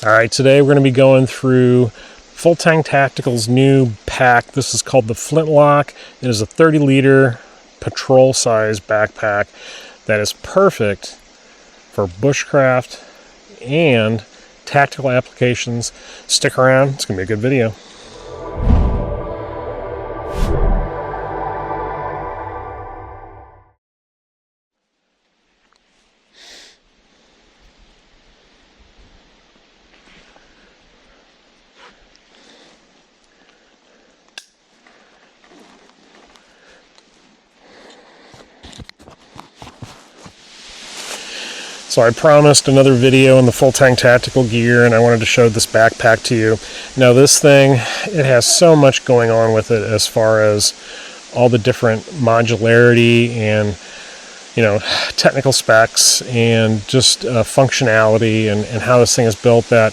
Alright, today we're going to be going through FullTang Tactical's new pack. This is called the Flintlock. It is a 30-liter patrol size backpack that is perfect for bushcraft and tactical applications. Stick around, it's going to be a good video. So I promised another video on the FullTang Tactical gear, and I wanted to show this backpack to you. Now this thing, it has so much going on with it as far as all the different modularity and technical specs and just functionality and how this thing is built that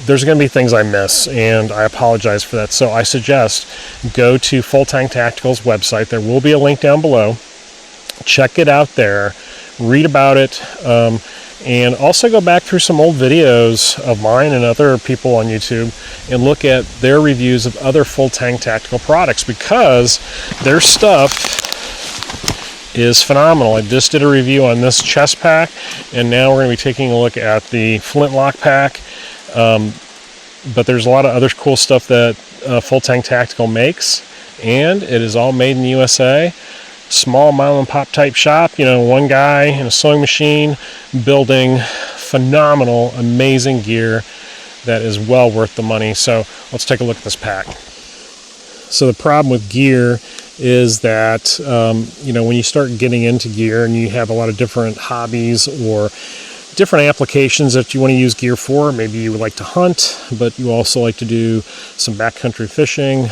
there's going to be things I miss, and I apologize for that. So I suggest go to FullTang Tactical's website. There will be a link down below. Check it out there. Read about it, and also go back through some old videos of mine and other people on YouTube and look at their reviews of other FullTang Tactical products, because their stuff is phenomenal. I just did a review on this chest pack, and now we're going to be taking a look at the Flintlock pack, but there's a lot of other cool stuff that FullTang Tactical makes, and it is all made in the USA. Small mom and pop type shop, one guy in a sewing machine building phenomenal, amazing gear that is well worth the money. So let's take a look at this pack. So the problem with gear is that when you start getting into gear and you have a lot of different hobbies or different applications that you want to use gear for, maybe you would like to hunt, but you also like to do some backcountry fishing,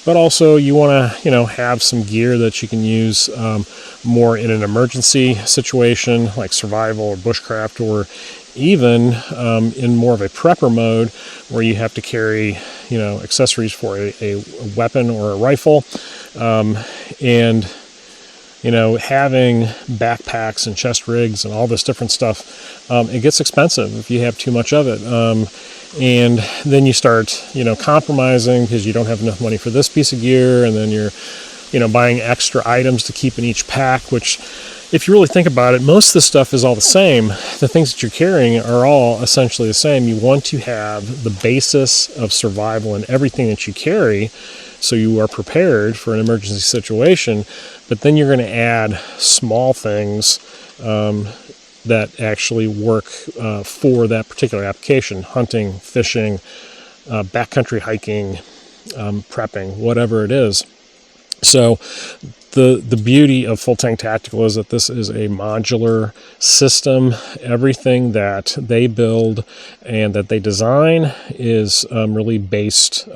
but also you want to have some gear that you can use more in an emergency situation like survival or bushcraft, or even in more of a prepper mode where you have to carry accessories for a weapon or a rifle, and having backpacks and chest rigs and all this different stuff, it gets expensive if you have too much of it. And then you start, compromising because you don't have enough money for this piece of gear, and then you're, buying extra items to keep in each pack, which, if you really think about it, most of the stuff is all the same. The things that you're carrying are all essentially the same. You want to have the basis of survival in everything that you carry, so you are prepared for an emergency situation, but then you're going to add small things that actually work for that particular application: hunting, fishing, backcountry hiking, prepping, whatever it is. So the beauty of FullTang Tactical is that this is a modular system. Everything that they build and that they design is really based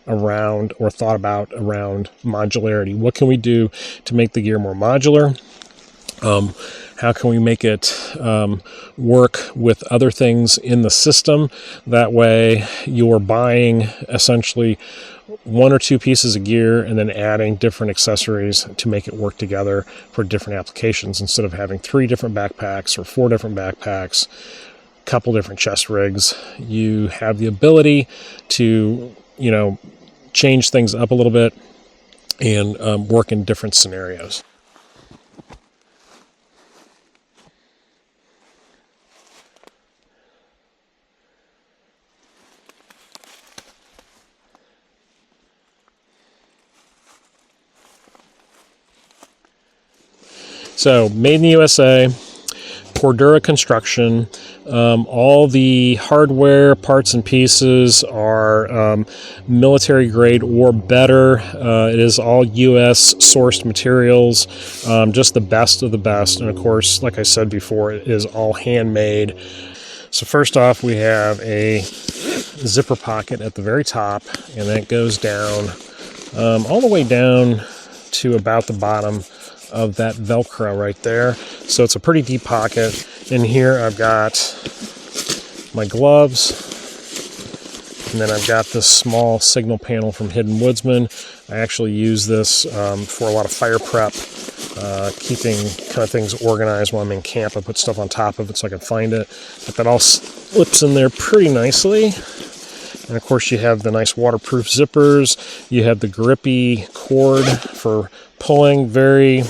around, or thought about around, modularity. What can we do to make the gear more modular? How can we make it work with other things in the system? That way you're buying essentially one or two pieces of gear and then adding different accessories to make it work together for different applications, instead of having 3 different backpacks or 4 different backpacks, a couple different chest rigs. You have the ability to, change things up a little bit and work in different scenarios. So, made in the USA, Cordura construction. All the hardware, parts and pieces are military grade or better. It is all US sourced materials, just the best of the best. And of course, like I said before, it is all handmade. So first off, we have a zipper pocket at the very top, and that goes down all the way down to about the bottom of that Velcro right there. So it's a pretty deep pocket. In here I've got my gloves, and then I've got this small signal panel from Hidden Woodsman. I actually use this for a lot of fire prep, keeping kind of things organized while I'm in camp. I put stuff on top of it so I can find it. But that all slips in there pretty nicely. And of course you have the nice waterproof zippers. You have the grippy cord for pulling. Very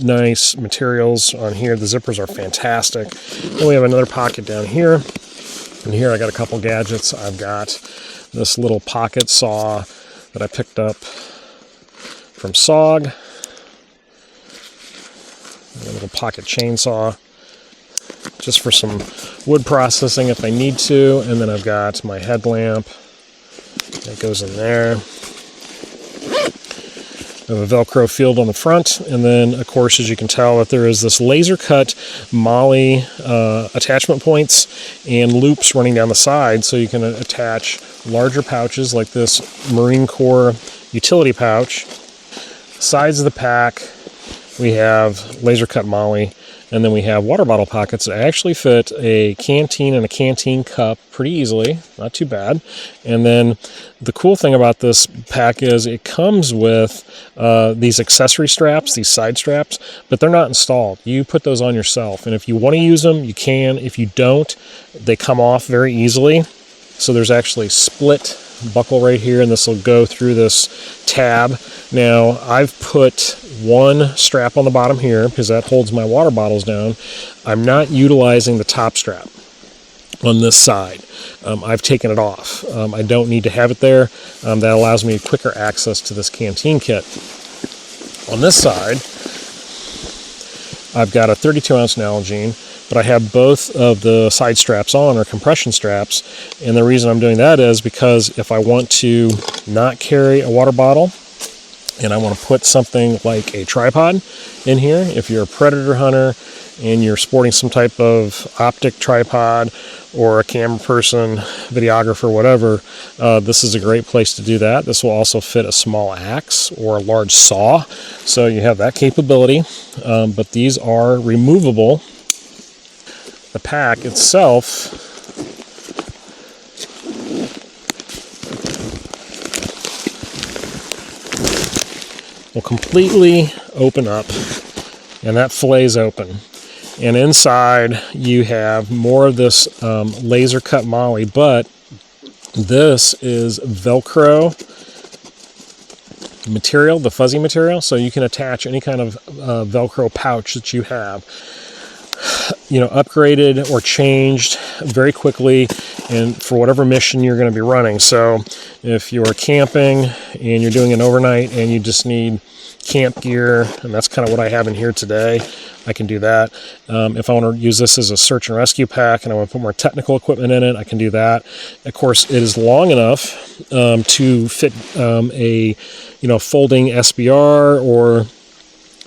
nice materials on here. The zippers are fantastic. Then we have another pocket down here. And here I got a couple gadgets. I've got this little pocket saw that I picked up from SOG. A little pocket chainsaw, just for some wood processing if I need to. And then I've got my headlamp that goes in there. I have a Velcro field on the front, and then of course, as you can tell, that there is this laser cut MOLLE attachment points and loops running down the side, so you can attach larger pouches like this Marine Corps utility pouch. Sides of the pack, we have laser cut MOLLE, and then we have water bottle pockets that actually fit a canteen and a canteen cup pretty easily, not too bad. And then the cool thing about this pack is it comes with these accessory straps, these side straps, but they're not installed. You put those on yourself, and if you want to use them, you can. If you don't, they come off very easily. So there's actually split buckle right here, and this will go through this tab. Now I've put one strap on the bottom here because that holds my water bottles down. I'm not utilizing the top strap on this side. I've taken it off. I don't need to have it there. That allows me quicker access to this canteen kit. On this side, I've got a 32-ounce Nalgene, but I have both of the side straps on, or compression straps, and the reason I'm doing that is because if I want to not carry a water bottle and I want to put something like a tripod in here, if you're a predator hunter and you're sporting some type of optic tripod or a camera person, videographer, whatever, this is a great place to do that. This will also fit a small axe or a large saw, so you have that capability, but these are removable. The pack itself will completely open up, and that fillets open. And inside you have more of this laser cut MOLLE, but this is Velcro material, the fuzzy material, so you can attach any kind of Velcro pouch that you have, you know, upgraded or changed very quickly and for whatever mission you're going to be running. So if you're camping and you're doing an overnight and you just need camp gear, and that's kind of what I have in here today, I can do that. If I want to use this as a search and rescue pack and I want to put more technical equipment in it, I can do that. Of course, it is long enough to fit a, you know, folding SBR or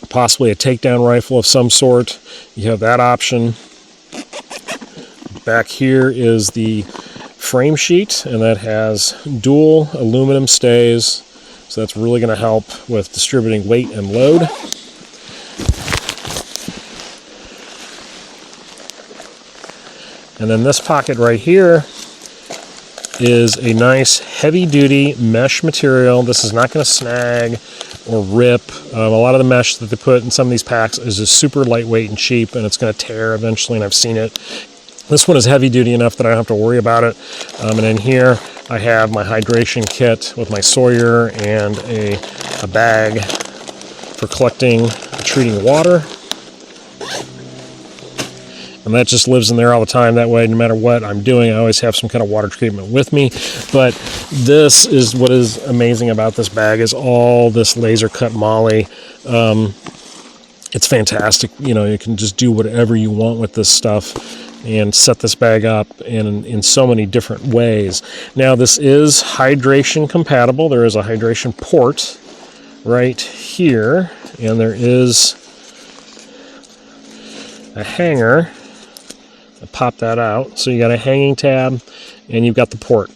possibly a takedown rifle of some sort. You have that option. Back here is the frame sheet, and that has dual aluminum stays, so that's really going to help with distributing weight and load. And then this pocket right here is a nice heavy-duty mesh material. This is not going to snag or rip. A lot of the mesh that they put in some of these packs is just super lightweight and cheap, and it's going to tear eventually, and I've seen it. This one is heavy-duty enough that I don't have to worry about it. And in here, I have my hydration kit with my Sawyer and a bag for collecting and treating water. And that just lives in there all the time. That way, no matter what I'm doing, I always have some kind of water treatment with me. But this is what is amazing about this bag, is all this laser cut MOLLE. It's fantastic. You know, you can just do whatever you want with this stuff and set this bag up in so many different ways. Now, this is hydration compatible. There is a hydration port right here, and there is a hanger. I pop that out. So you got a hanging tab and you've got the port.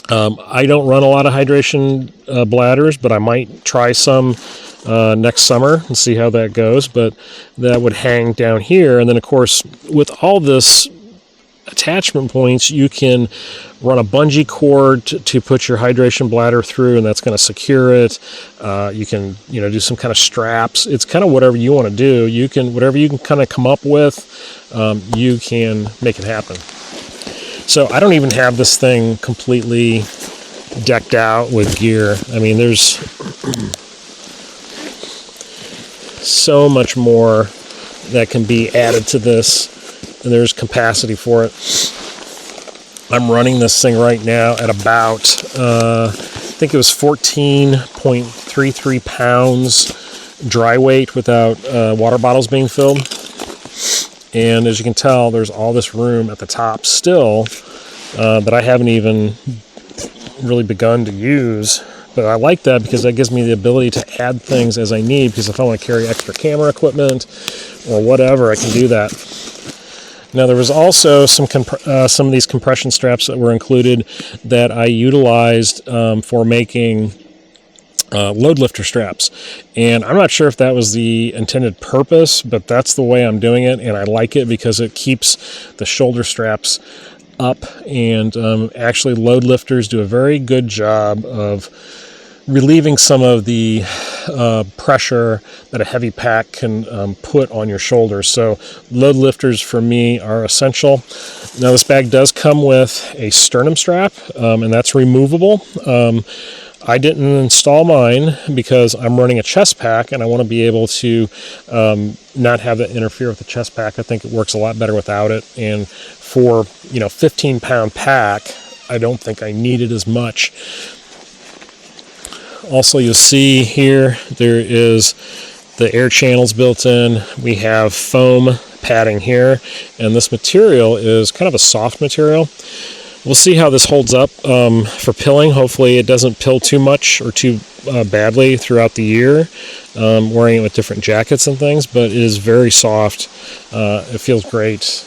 I don't run a lot of hydration bladders, but I might try some next summer and see how that goes. But that would hang down here. And then, of course, with all this attachment points, you can run a bungee cord to put your hydration bladder through, and that's going to secure it. You can, you know, do some kind of straps. It's kind of whatever you want to do. You can, whatever you can kind of come up with, you can make it happen. So I don't even have this thing completely decked out with gear. I mean, there's so much more that can be added to this, and there's capacity for it. I'm running this thing right now at about, I think it was 14.33 pounds dry weight without water bottles being filled. And as you can tell, there's all this room at the top still that I haven't even really begun to use. But I like that because that gives me the ability to add things as I need, because if I want to carry extra camera equipment or whatever, I can do that. Now, there was also some of these compression straps that were included that I utilized for making load lifter straps, and I'm not sure if that was the intended purpose, but that's the way I'm doing it, and I like it because it keeps the shoulder straps up, and actually load lifters do a very good job of relieving some of the pressure that a heavy pack can put on your shoulders. So load lifters for me are essential. Now, this bag does come with a sternum strap, and that's removable. I didn't install mine because I'm running a chest pack, and I want to be able to not have that interfere with the chest pack. I think it works a lot better without it. And for 15-pound pack, I don't think I need it as much. Also, you'll see here there is the air channels built in. We have foam padding here, and this material is kind of a soft material. We'll see how this holds up for pilling. Hopefully it doesn't pill too much or too badly throughout the year, wearing it with different jackets and things, but it is very soft. It feels great.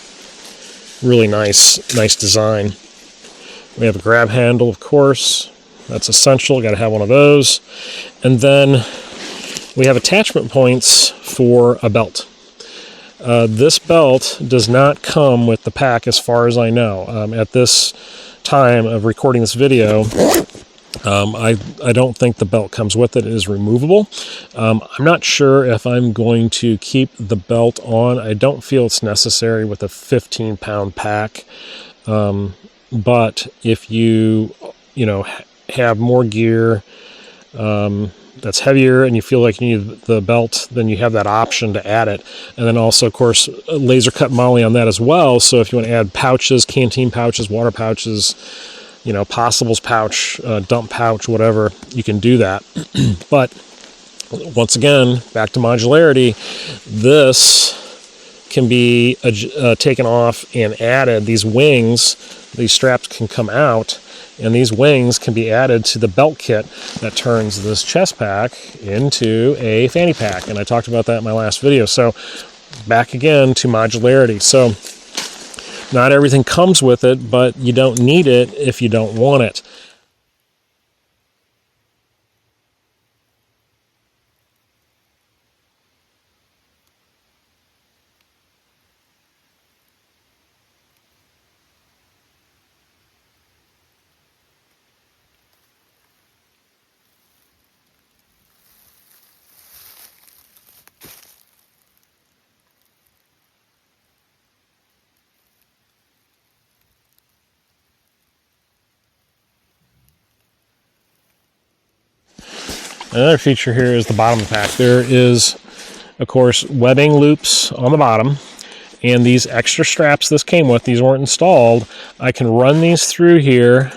Really nice design. We have a grab handle, of course. That's essential. Got to have one of those. And then we have attachment points for a belt. This belt does not come with the pack as far as I know. At this time of recording this video, I don't think the belt comes with it. It is removable. I'm not sure if I'm going to keep the belt on. I don't feel it's necessary with a 15-pound pack. But if you have more gear that's heavier and you feel like you need the belt, then you have that option to add it. And then also, of course, laser cut moly on that as well. So if you want to add pouches, canteen pouches, water pouches, possibles pouch, dump pouch, whatever, you can do that. But once again, back to modularity, this can be taken off and added. These wings, these straps can come out, and these wings can be added to the belt kit that turns this chest pack into a fanny pack. And I talked about that in my last video. So back again to modularity. So not everything comes with it, but you don't need it if you don't want it. Another feature here is the bottom of the pack. There is, of course, webbing loops on the bottom, and these extra straps this came with, these weren't installed. I can run these through here,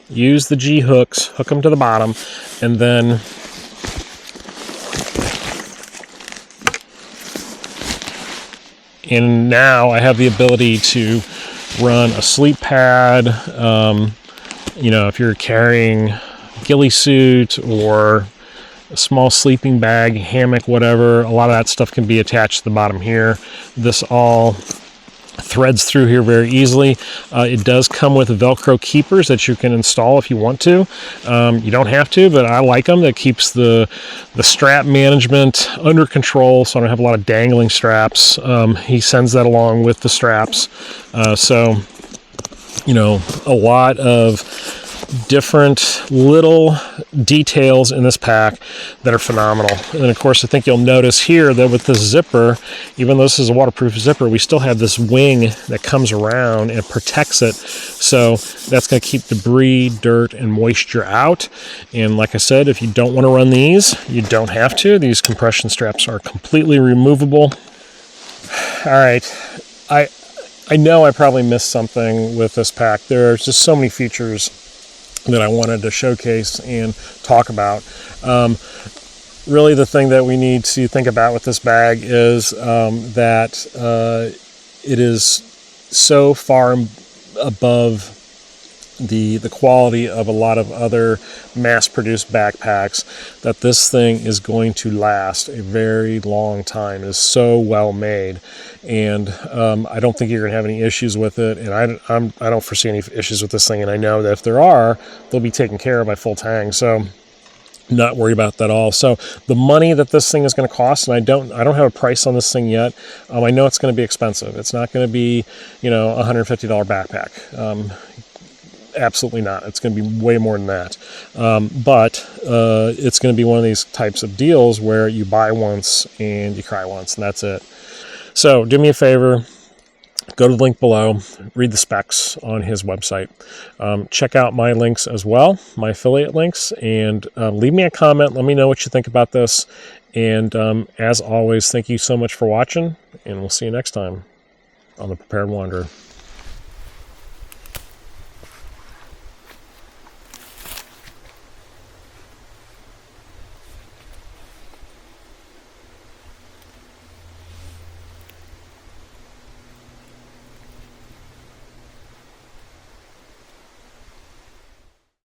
use the G hooks, hook them to the bottom, and then now I have the ability to run a sleep pad. If you're carrying ghillie suit or a small sleeping bag, hammock, whatever, a lot of that stuff can be attached to the bottom here. This all threads through here very easily. It does come with Velcro keepers that you can install if you want to. You don't have to, but I like them. That keeps the strap management under control, so I don't have a lot of dangling straps. He sends that along with the straps. A lot of different little details in this pack that are phenomenal. And of course, I think you'll notice here that with this zipper, even though this is a waterproof zipper, we still have this wing that comes around and protects it. So that's going to keep debris, dirt, and moisture out. And like I said, if you don't want to run these, you don't have to. These compression straps are completely removable. All right, I know I probably missed something with this pack. There's just so many features that I wanted to showcase and talk about. Really, the thing that we need to think about with this bag is that it is so far above the quality of a lot of other mass-produced backpacks that this thing is going to last a very long time. It is so well made, and I don't think you're going to have any issues with it, and I don't foresee any issues with this thing, and I know that if there are, they'll be taken care of by FullTang, so not worried about that at all. So the money that this thing is going to cost, and I don't have a price on this thing yet. I know it's going to be expensive. It's not going to be, a $150 backpack. Absolutely not. It's going to be way more than that. But it's going to be one of these types of deals where you buy once and you cry once, and that's it. So do me a favor. Go to the link below, read the specs on his website. Check out my links as well, my affiliate links, and leave me a comment. Let me know what you think about this. And as always, thank you so much for watching, and we'll see you next time on The Prepared Wanderer.